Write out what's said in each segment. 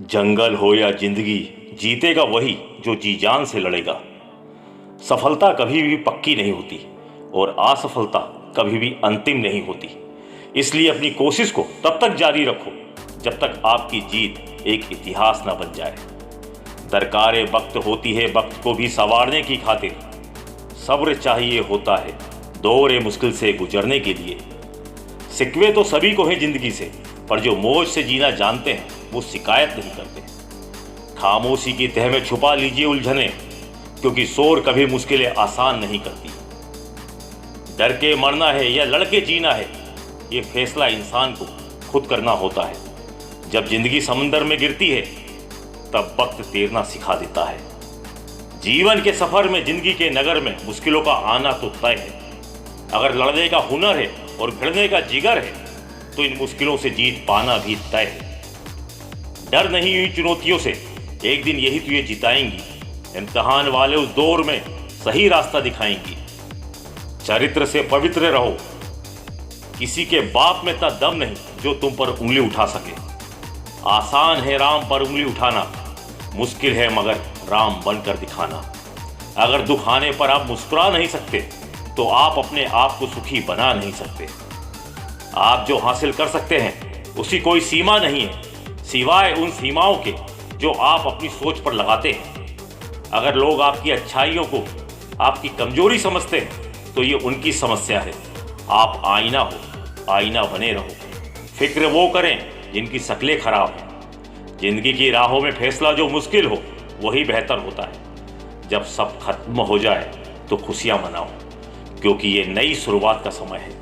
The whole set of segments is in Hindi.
जंगल हो या जिंदगी, जीतेगा वही जो जी जान से लड़ेगा। सफलता कभी भी पक्की नहीं होती और असफलता कभी भी अंतिम नहीं होती। इसलिए अपनी कोशिश को तब तक जारी रखो जब तक आपकी जीत एक इतिहास ना बन जाए। दरकारे वक्त होती है वक्त को भी संवारने की खातिर। सब्र चाहिए होता है दौरे मुश्किल से गुजरने के लिए। सिकवे तो सभी को हैं जिंदगी से, पर जो मौज से जीना जानते हैं वो शिकायत नहीं करते। खामोशी की तह में छुपा लीजिए उलझने, क्योंकि शोर कभी मुश्किलें आसान नहीं करती। डर के मरना है या लड़के जीना है, ये फैसला इंसान को खुद करना होता है। जब जिंदगी समंदर में गिरती है तब वक्त तैरना सिखा देता है। जीवन के सफर में जिंदगी के नगर में मुश्किलों का आना तो तय है। अगर लड़ने का हुनर है और भिड़ने का जिगर है तो इन मुश्किलों से जीत पाना भी तय है। डर नहीं हुई चुनौतियों से, एक दिन यही तुझे जिताएंगी। इम्तिहान वाले उस दौर में सही रास्ता दिखाएंगी। चरित्र से पवित्र रहो, किसी के बाप में इतना दम नहीं जो तुम पर उंगली उठा सके। आसान है राम पर उंगली उठाना, मुश्किल है मगर राम बनकर दिखाना। अगर दुख आने पर आप मुस्कुरा नहीं सकते तो आप अपने आप को सुखी बना नहीं सकते। आप जो हासिल कर सकते हैं उसकी कोई सीमा नहीं है, सिवाय उन सीमाओं के जो आप अपनी सोच पर लगाते हैं। अगर लोग आपकी अच्छाइयों को आपकी कमजोरी समझते हैं तो ये उनकी समस्या है। आप आईना हो, आईना बने रहो। फिक्र वो करें जिनकी शक्लें खराब हैं। जिंदगी की राहों में फैसला जो मुश्किल हो वही बेहतर होता है। जब सब खत्म हो जाए तो खुशियां मनाओ, क्योंकि ये नई शुरुआत का समय है।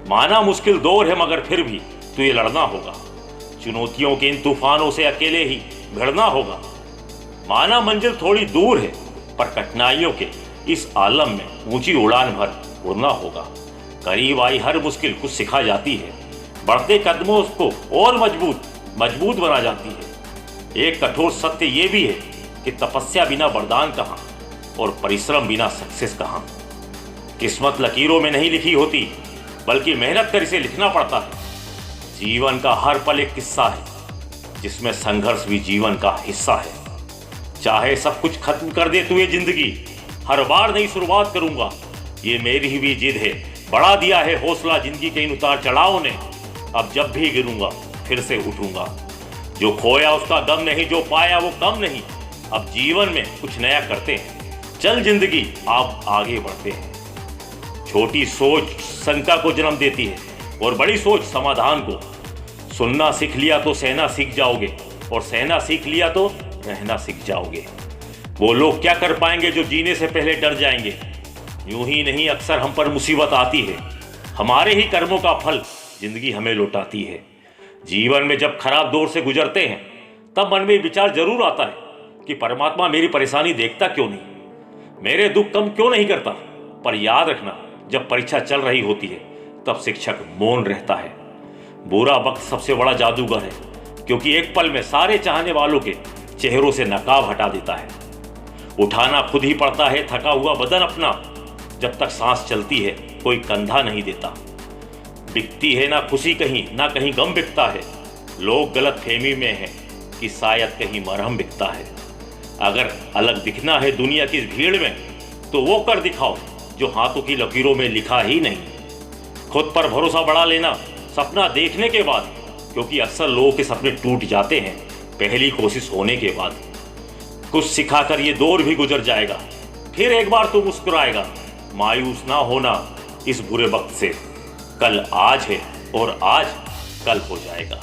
माना मुश्किल दौर है मगर फिर भी तुझे लड़ना होगा। चुनौतियों के इन तूफानों से अकेले ही भिड़ना होगा। माना मंजिल थोड़ी दूर है पर कठिनाइयों के इस आलम में ऊंची उड़ान भर उड़ना होगा। करीब आई हर मुश्किल कुछ सिखा जाती है। बढ़ते कदमों उसको और मजबूत बना जाती है। एक कठोर सत्य ये भी है कि तपस्या बिना वरदान कहाँ और परिश्रम बिना सक्सेस कहाँ। किस्मत लकीरों में नहीं लिखी होती, बल्कि मेहनत कर इसे लिखना पड़ता है। जीवन का हर पल एक किस्सा है जिसमें संघर्ष भी जीवन का हिस्सा है। चाहे सब कुछ खत्म कर दे तू ये जिंदगी, हर बार नई शुरुआत करूंगा, ये मेरी ही भी जिद है। बढ़ा दिया है हौसला जिंदगी के इन उतार चढ़ावों ने। अब जब भी गिरूंगा फिर से उठूंगा। जो खोया उसका गम नहीं, जो पाया वो कम नहीं। अब जीवन में कुछ नया करते हैं, चल जिंदगी आप आगे बढ़ते हैं। छोटी सोच शंका को जन्म देती है और बड़ी सोच समाधान को। सुनना सीख लिया तो सहना सीख जाओगे, और सहना सीख लिया तो रहना सीख जाओगे। वो लोग क्या कर पाएंगे जो जीने से पहले डर जाएंगे। यूं ही नहीं अक्सर हम पर मुसीबत आती है, हमारे ही कर्मों का फल जिंदगी हमें लौटाती है। जीवन में जब खराब दौर से गुजरते हैं तब मन में विचार जरूर आता है कि परमात्मा मेरी परेशानी देखता क्यों नहीं, मेरे दुख कम क्यों नहीं करता। पर याद रखना, जब परीक्षा चल रही होती है तब शिक्षक मौन रहता है। बुरा वक्त सबसे बड़ा जादूगर है, क्योंकि एक पल में सारे चाहने वालों के चेहरों से नकाब हटा देता है। उठाना खुद ही पड़ता है थका हुआ बदन अपना। जब तक सांस चलती है कोई कंधा नहीं देता। बिकती है ना खुशी कहीं, ना कहीं गम बिकता है। लोग गलत फहमी में हैं कि शायद कहीं मरहम बिकता है। अगर अलग दिखना है दुनिया की इस भीड़ में तो वो कर दिखाओ जो हाथों की लकीरों में लिखा ही नहीं। खुद पर भरोसा बढ़ा लेना सपना देखने के बाद, क्योंकि अक्सर लोगों के सपने टूट जाते हैं पहली कोशिश होने के बाद। कुछ सिखाकर ये दौर भी गुजर जाएगा, फिर एक बार तू मुस्कुराएगा। मायूस ना होना इस बुरे वक्त से, कल आज है और आज कल हो जाएगा।